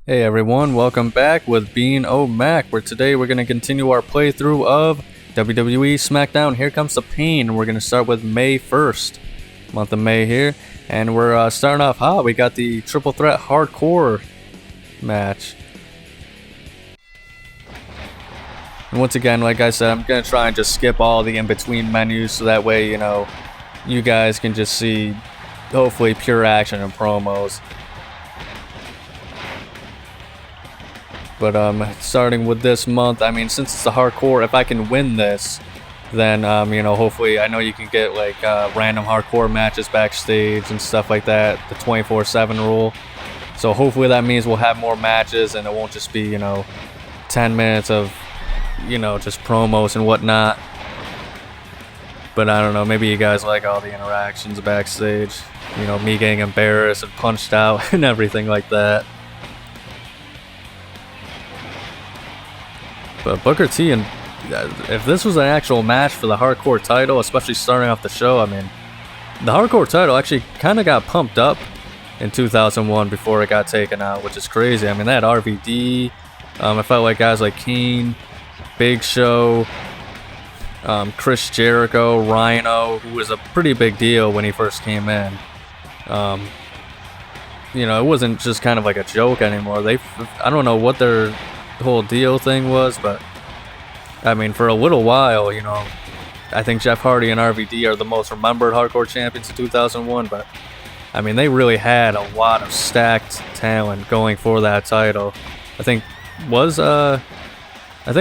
Hey everyone, welcome back with Bean O'Mac, where today we're going to continue our playthrough of WWE Smackdown. Here comes the pain, and we're going to start with May 1st, month of May here, and we're starting off hot. We got the Triple Threat Hardcore match. And once again, like I said, I'm going to try and just skip all the in-between menus, so that way, you guys can just see, hopefully, pure action and promos. But starting with this month, I mean, since it's a hardcore, if I can win this, then hopefully, I know you can get like random hardcore matches backstage and stuff like that, the 24/7 rule. So hopefully that means we'll have more matches and it won't just be 10 minutes of just promos and whatnot. But I don't know, maybe you guys like all the interactions backstage, me getting embarrassed and punched out and everything like that. But Booker T, and if this was an actual match for the hardcore title, especially starting off the show, I mean, the hardcore title actually kind of got pumped up in 2001 before it got taken out, which is crazy. I mean, they had RVD. I felt like guys like Kane, Big Show, Chris Jericho, Rhino, who was a pretty big deal when he first came in. It wasn't just kind of like a joke anymore. I don't know what their whole deal thing was, but I mean, for a little while, I think Jeff Hardy and RVD are the most remembered hardcore champions in 2001, but I mean, they really had a lot of stacked talent going for that title. I think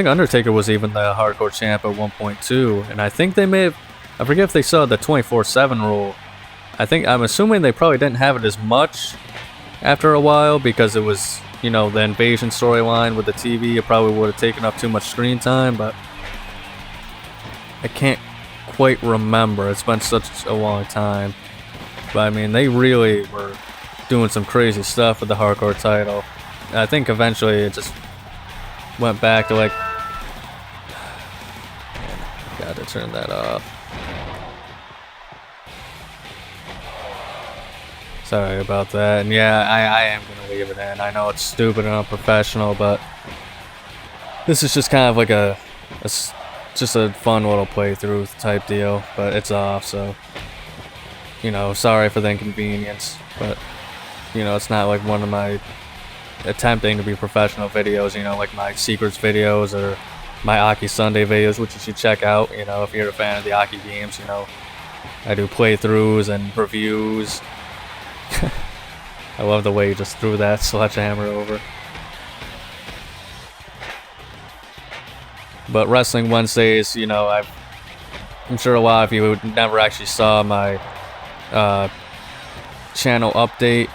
Undertaker was even the hardcore champ at one point too, and I think they may have, I forget if they saw the 24/7 rule. I'm assuming they probably didn't have it as much after a while because it was the invasion storyline with the TV. It probably would have taken up too much screen time, but I can't quite remember. It's been such a long time. But I mean, they really were doing some crazy stuff with the hardcore title. I think eventually it just went back to like... Gotta turn that off. Sorry about that. And yeah, I am going to leave it in. I know it's stupid and unprofessional, but this is just kind of like just a fun little playthrough type deal, but it's off, so, sorry for the inconvenience, but, it's not like one of my attempting to be professional videos, like my secrets videos or my Aki Sunday videos, which you should check out, if you're a fan of the Aki games, I do playthroughs and reviews. I love the way you just threw that sledgehammer over. But Wrestling Wednesdays, I'm sure a lot of you never actually saw my channel update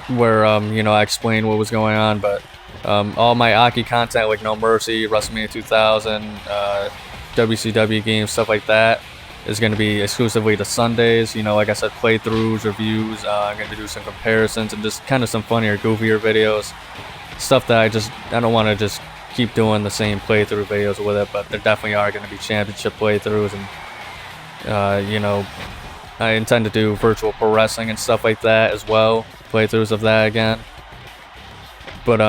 where I explained what was going on, but all my Aki content like No Mercy, WrestleMania 2000, WCW games, stuff like that, is going to be exclusively to Sundays. Like I said, playthroughs, reviews. I'm going to do some comparisons and just kind of some funnier, goofier videos. Stuff that I don't want to just keep doing the same playthrough videos with it, but there definitely are going to be championship playthroughs, and I intend to do virtual pro wrestling and stuff like that as well. Playthroughs of that again. But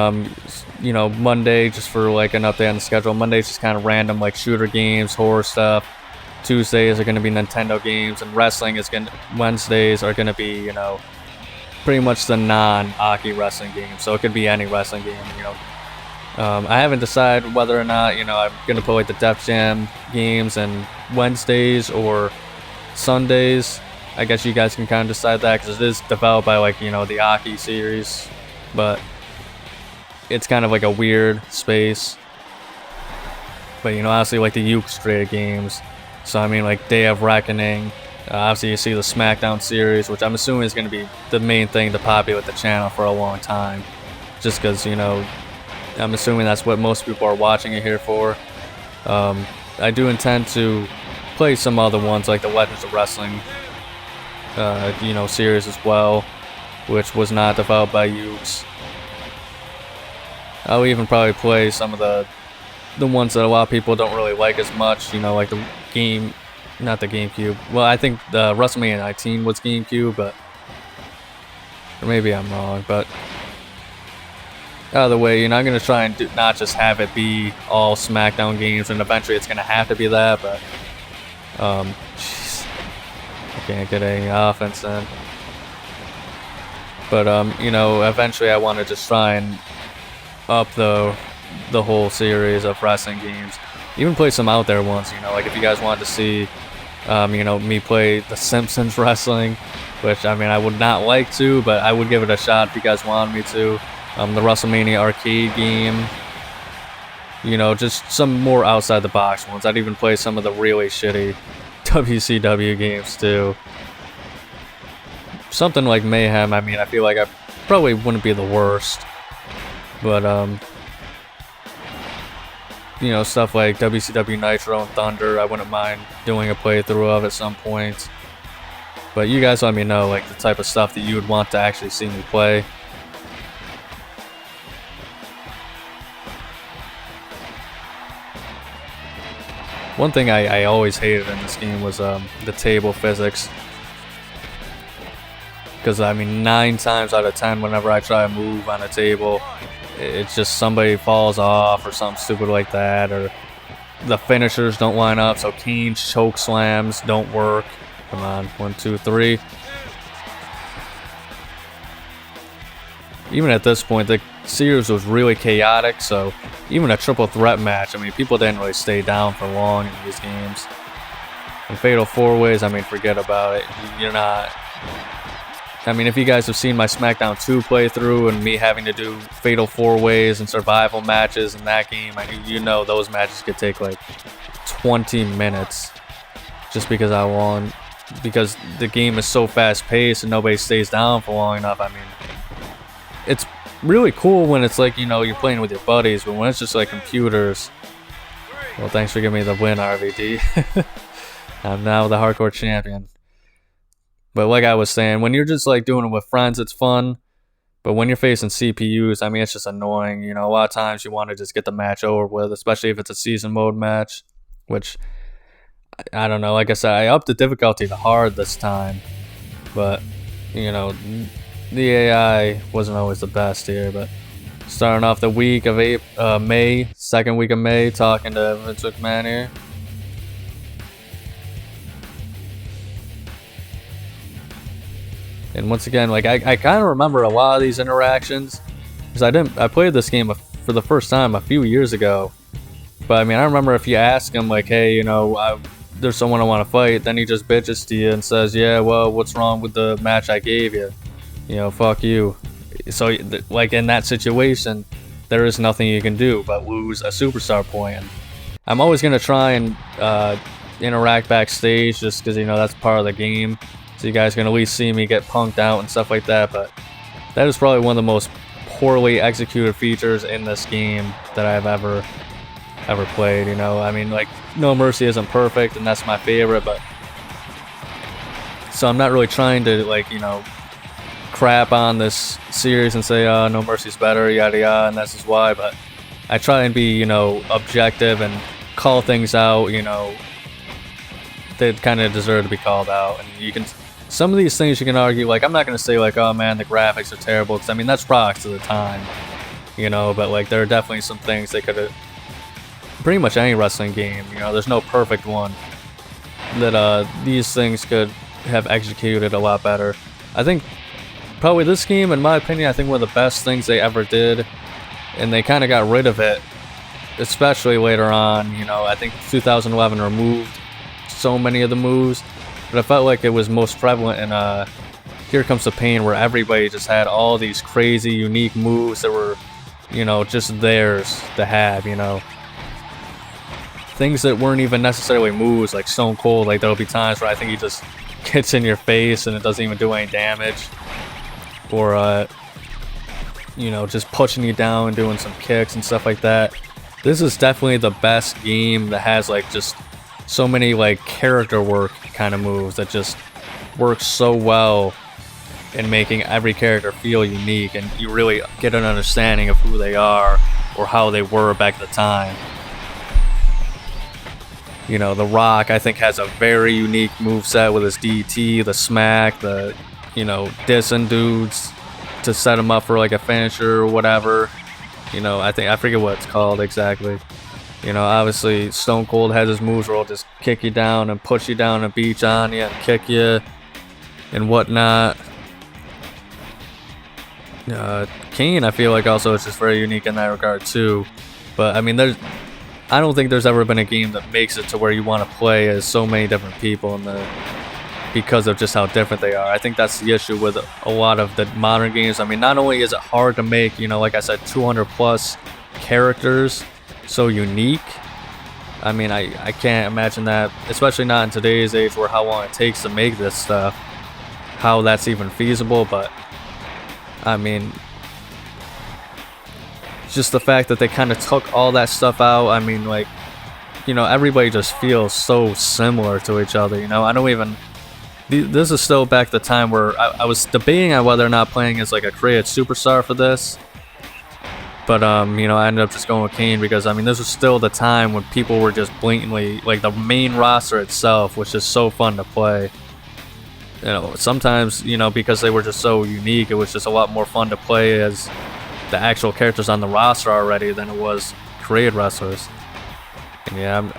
Monday, just for like an update on the schedule. Monday's just kind of random, like shooter games, horror stuff. Tuesdays are going to be Nintendo games, and Wednesdays are going to be, pretty much the non-Aki wrestling game. So it could be any wrestling game, I haven't decided whether or not, I'm going to put like the Def Jam games and Wednesdays or Sundays. I guess you guys can kind of decide that because it is developed by like, the Aki series, but it's kind of like a weird space. But, obviously like the Uke created games. So, I mean, like Day of Reckoning. Obviously, you see the Smackdown series, which I'm assuming is going to be the main thing to populate the channel for a long time. Just because, I'm assuming that's what most people are watching it here for. I do intend to play some other ones, like the Legends of Wrestling, series as well, which was not developed by Ukes. I'll even probably play some of the ones that a lot of people don't really like as much, like the not the GameCube. Well, I think the WrestleMania 19 was GameCube, but or maybe I'm wrong. But out of the way, I'm gonna try and not just have it be all SmackDown games, and eventually it's gonna have to be that. But jeez, I can't get any offense in. But eventually I want to just try and up the whole series of wrestling games. Even play some out there ones. Like if you guys wanted to see, me play The Simpsons wrestling, which I would not like to, but I would give it a shot if you guys wanted me to. The WrestleMania arcade game. Just some more outside the box ones. I'd even play some of the really shitty WCW games too. Something like Mayhem, I feel like I probably wouldn't be the worst. But, stuff like WCW Nitro and Thunder, I wouldn't mind doing a playthrough of at some point. But you guys let me know, like, the type of stuff that you would want to actually see me play. One thing I always hated in this game was the table physics. Because, 9 times out of 10, whenever I try to move on a table, it's just somebody falls off or something stupid like that, or the finishers don't line up, so Kane's choke slams don't work. Come on, 1, 2, 3. Even at this point, the series was really chaotic, so even a triple threat match, people didn't really stay down for long in these games. And Fatal 4-Ways, forget about it. You're not... if you guys have seen my SmackDown 2 playthrough and me having to do Fatal 4-Ways and survival matches in that game, those matches could take like 20 minutes just because I won. Because the game is so fast-paced and nobody stays down for long enough. It's really cool when it's like, you're playing with your buddies, but when it's just like computers... Well, thanks for giving me the win, RVD. I'm now the hardcore champion. But like I was saying, when you're just like doing it with friends, it's fun. But when you're facing CPUs, it's just annoying. A lot of times you want to just get the match over with, especially if it's a season mode match. Which, I don't know. Like I said, I upped the difficulty to hard this time. But, the AI wasn't always the best here. But starting off the week of May, second week of May, talking to Vince McMahon here. And once again, like I kind of remember a lot of these interactions because I played this game for the first time a few years ago. But I remember if you ask him like, hey, there's someone I want to fight, then he just bitches to you and says, yeah, well, what's wrong with the match I gave you? Fuck you. So like in that situation, there is nothing you can do but lose a superstar point. And I'm always gonna try and interact backstage just because that's part of the game. So you guys can at least see me get punked out and stuff like that, but that is probably one of the most poorly executed features in this game that I've ever played, like, No Mercy isn't perfect, and that's my favorite, but... So I'm not really trying to, like, crap on this series and say, No Mercy's better, yada yada, and this is why, but I try and be, objective and call things out, that kind of deserve to be called out, and you can... Some of these things you can argue, like, I'm not going to say, like, oh, man, the graphics are terrible, because, that's products of the time, but, like, there are definitely some things they could have, pretty much any wrestling game, there's no perfect one, that, these things could have executed a lot better. I think, probably this game, in my opinion, I think one of the best things they ever did, and they kind of got rid of it, especially later on, I think 2011 removed so many of the moves, but I felt like it was most prevalent in Here Comes the Pain, where everybody just had all these crazy, unique moves that were, just theirs to have, Things that weren't even necessarily moves, like Stone Cold, like there'll be times where I think he just gets in your face and it doesn't even do any damage. Or, just pushing you down and doing some kicks and stuff like that. This is definitely the best game that has, like, just so many, like, character work kind of moves that just work so well in making every character feel unique, and you really get an understanding of who they are or how they were back at the time. The Rock, I think, has a very unique moveset with his DT, the smack, the, dissing dudes to set him up for, like, a finisher or whatever. You know, I forget what it's called exactly. You know, obviously Stone Cold has his moves where he'll just kick you down and push you down and beat on you and kick you and whatnot. Kane, I feel like also is just very unique in that regard too. But I mean, I don't think there's ever been a game that makes it to where you want to play as so many different people because of just how different they are. I think that's the issue with a lot of the modern games. I mean, not only is it hard to make, you know, like I said, 200 plus characters so unique. I mean, I can't imagine that, especially not in today's age where how long it takes to make this stuff, how that's even feasible. But I mean, just the fact that they kind of took all that stuff out. I mean, like, you know, everybody just feels so similar to each other. You know, I don't even. This is still back the time where I was debating on whether or not playing as like a created superstar for this. But you know, I ended up just going with Kane because I mean, this was still the time when people were just blatantly like the main roster itself was just so fun to play. You know, sometimes, you know, because they were just so unique, it was just a lot more fun to play as the actual characters on the roster already than it was created wrestlers. And yeah, I'm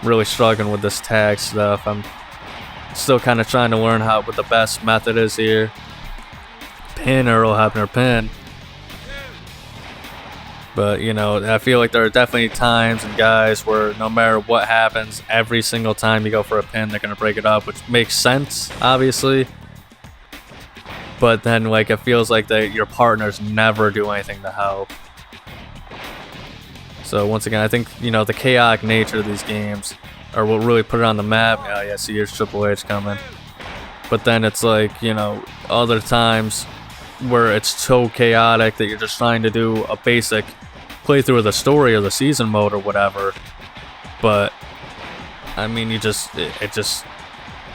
really struggling with this tag stuff. I'm still kind of trying to learn what the best method is here. Pin Earl Hebner, pin. But, you know, I feel like there are definitely times and guys where no matter what happens, every single time you go for a pin, they're going to break it up, which makes sense, obviously. But then, like, it feels like your partners never do anything to help. So, once again, I think, you know, the chaotic nature of these games are what really put it on the map. Oh, yeah, see, here's Triple H coming. But then it's like, you know, other times where it's so chaotic that you're just trying to do a basic playthrough of the story or the season mode or whatever. But, I mean, it just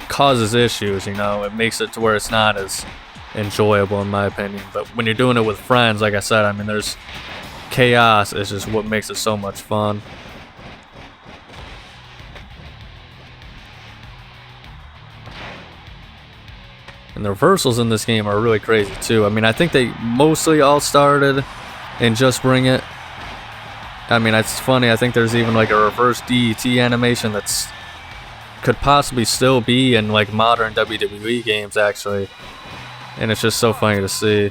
causes issues, you know. It makes it to where it's not as enjoyable in my opinion. But when you're doing it with friends, like I said, I mean, there's chaos is just what makes it so much fun. And the reversals in this game are really crazy too. I mean, I think they mostly all started in Just Bring It. I mean, it's funny, I think there's even like a reverse DET animation that's could possibly still be in like modern WWE games actually. And it's just so funny to see.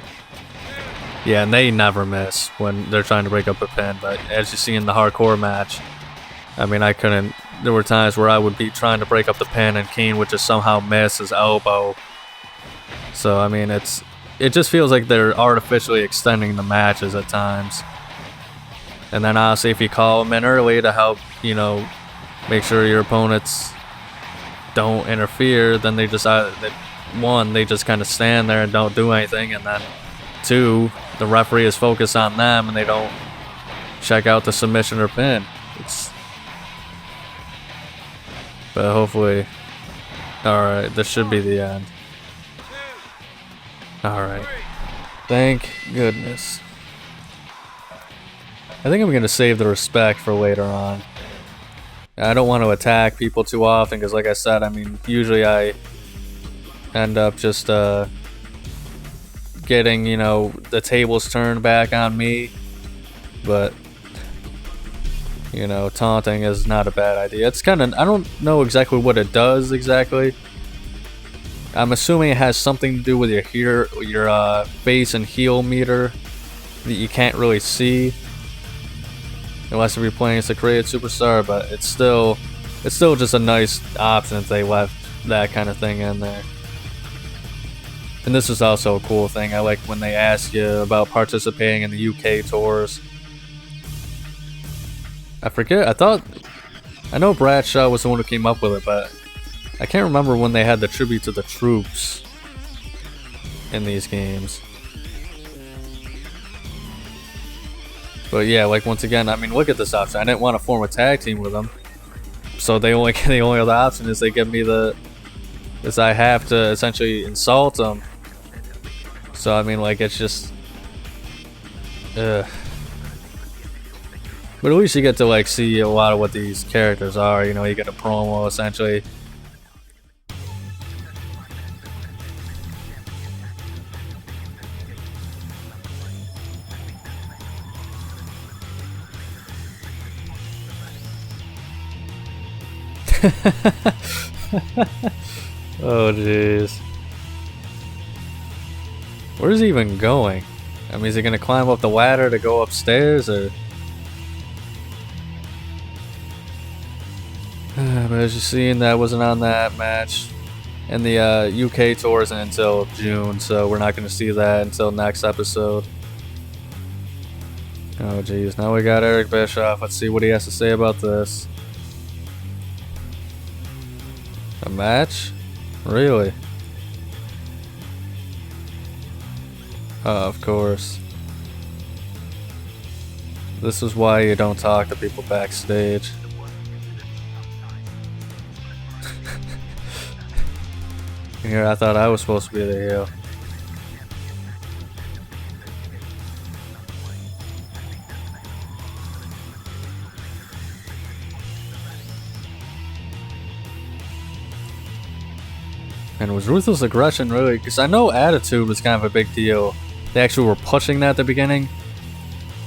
Yeah, and they never miss when they're trying to break up a pin. But as you see in the hardcore match, I mean, there were times where I would be trying to break up the pin and Kane would just somehow miss his elbow. So, I mean, it just feels like they're artificially extending the matches at times. And then honestly, if you call them in early to help, you know, make sure your opponents don't interfere, then they just they just kind of stand there and don't do anything, and then two, the referee is focused on them and they don't check out the submission or pin. But hopefully, alright, this should be the end. Alright, thank goodness. I think I'm going to save the respect for later on. I don't want to attack people too often because, like I said, I mean, usually I end up just getting, you know, the tables turned back on me. But, you know, taunting is not a bad idea. It's kind of, I don't know exactly what it does exactly. I'm assuming it has something to do with your face and heel meter that you can't really see unless you're playing as a created superstar, but it's still just a nice option if they left that kind of thing in there. And this is also a cool thing. I like when they ask you about participating in the UK tours. I know Bradshaw was the one who came up with it, but I can't remember when they had the tribute to the troops in these games. But yeah, like once again, I mean, look at this option. I didn't want to form a tag team with them, so the only other option is they give me I have to essentially insult them. So I mean, like, it's just, but at least you get to like see a lot of what these characters are. You know, you get a promo essentially. Oh jeez. Where's he even going? I mean, is he gonna climb up the ladder to go upstairs, or? But as you've seen, that wasn't on that match. And the UK tour isn't until June, so we're not gonna see that until next episode. Oh jeez, now we got Eric Bischoff. Let's see what he has to say about this. A match? Really? Oh, of course. This is why you don't talk to people backstage. Here, I thought I was supposed to be the heel. And was Ruthless Aggression really? Because I know Attitude was kind of a big deal. They actually were pushing that at the beginning.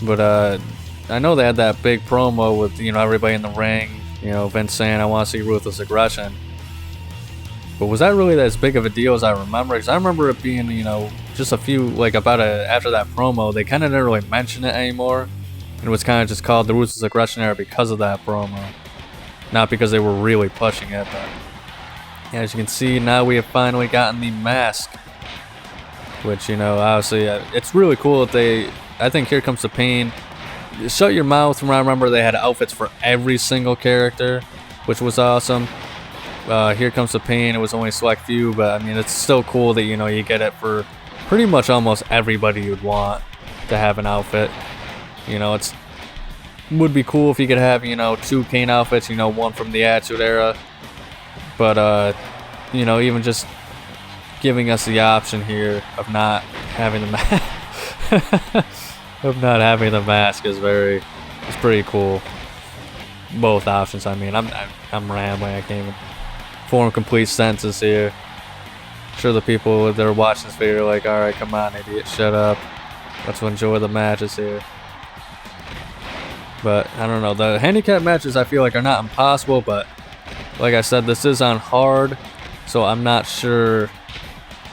But I know they had that big promo with, you know, everybody in the ring. You know, Vince saying, I want to see Ruthless Aggression. But was that really as big of a deal as I remember? Because I remember it being, you know, just a few, like after that promo, they kind of didn't really mention it anymore. And it was kind of just called the Ruthless Aggression era because of that promo. Not because they were really pushing it, but... Yeah, as you can see, now we have finally gotten the mask. Which, you know, obviously, it's really cool that they... I think Here Comes the Pain. Shut Your Mouth, from what I remember, they had outfits for every single character, which was awesome. Here Comes the Pain, it was only a select few, but I mean, it's still cool that, you know, you get it for pretty much almost everybody you'd want to have an outfit. You know, it's would be cool if you could have, you know, 2 Kane outfits, you know, one from the Attitude Era. But, you know, even just giving us the option here of not having the mask is pretty cool. Both options. I mean, I'm rambling. I can't even form complete sentences here. I'm sure the people that are watching this video are like, all right, come on, idiot, shut up. Let's enjoy the matches here. But I don't know. The handicap matches I feel like are not impossible, but like I said, this is on hard, so I'm not sure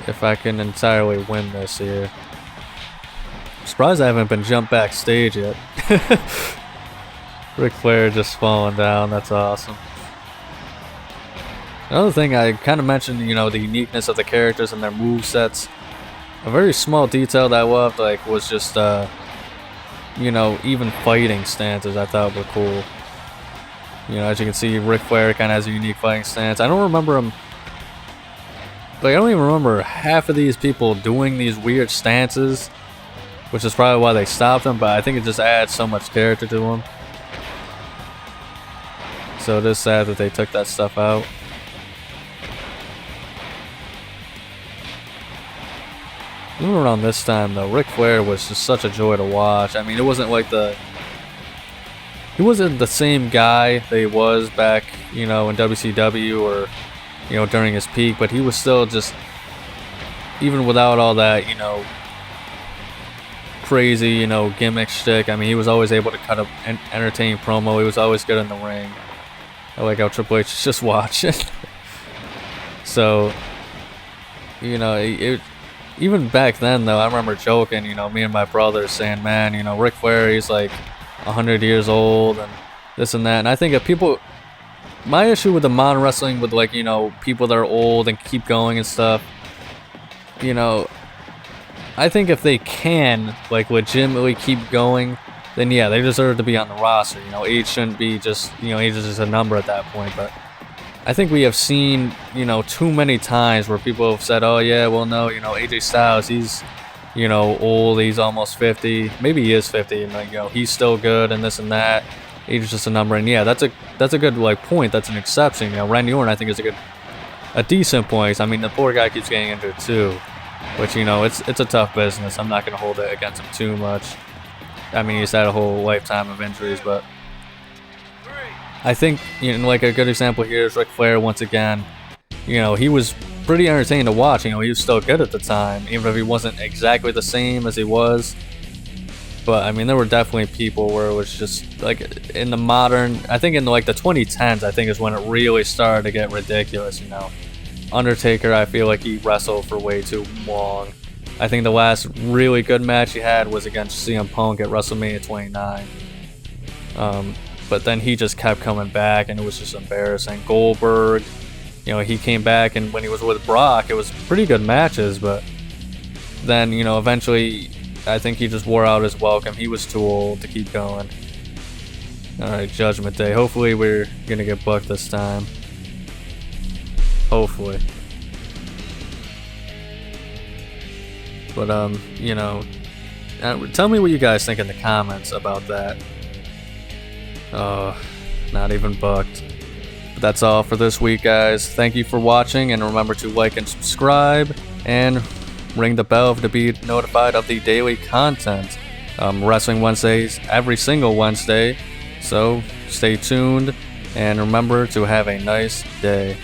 if I can entirely win this here. I'm surprised I haven't been jumped backstage yet. Ric Flair just falling down, that's awesome. Another thing I kind of mentioned, you know, the uniqueness of the characters and their movesets. A very small detail that I loved, like, was just, you know, even fighting stances I thought were cool. You know, as you can see, Ric Flair kind of has a unique fighting stance. I don't remember him... Like, I don't even remember half of these people doing these weird stances, which is probably why they stopped him, but I think it just adds so much character to him. So it is sad that they took that stuff out. Even around this time, though, Ric Flair was just such a joy to watch. I mean, it wasn't like the... He wasn't the same guy that he was back, you know, in WCW or, you know, during his peak, but he was still just, even without all that, you know, crazy, you know, gimmick shtick. I mean, he was always able to cut an entertaining promo. He was always good in the ring. I like how Triple H is just watching. So, you know, even back then, though, I remember joking, you know, me and my brothers saying, man, you know, Ric Flair, he's like 100 years old and this and that. And I think if people... My issue with the modern wrestling with, like, you know, people that are old and keep going and stuff, you know, I think if they can, like, legitimately keep going, then yeah, they deserve to be on the roster. You know, age shouldn't be just, you know, age is just a number at that point. But I think we have seen, you know, too many times where people have said, oh yeah, well no, you know, AJ Styles, he's, you know, old, he's almost 50, maybe he is 50, and, like, you know, he's still good and this and that. Age is just a number, and yeah, that's a good, like, point. That's an exception. You know, Randy Orton, I think, is a decent point. I mean, the poor guy keeps getting injured too, which, you know, it's a tough business. I'm not gonna hold it against him too much. I mean, he's had a whole lifetime of injuries, but I think, you know, like, a good example here is Ric Flair once again. You know, he was pretty entertaining to watch. You know, he was still good at the time, even if he wasn't exactly the same as he was. But I mean, there were definitely people where it was just like in the modern, I think in like the 2010s, I think is when it really started to get ridiculous, you know. Undertaker, I feel like he wrestled for way too long. I think the last really good match he had was against CM Punk at WrestleMania 29. But then he just kept coming back, and it was just embarrassing. Goldberg, you know, he came back, and when he was with Brock, it was pretty good matches, but then, you know, eventually, I think he just wore out his welcome. He was too old to keep going. Alright, Judgment Day. Hopefully we're gonna get booked this time. Hopefully. But, you know, tell me what you guys think in the comments about that. Not even booked. But that's all for this week, guys. Thank you for watching, and remember to like and subscribe, and ring the bell to be notified of the daily content. Wrestling Wednesdays every single Wednesday, so stay tuned, and remember to have a nice day.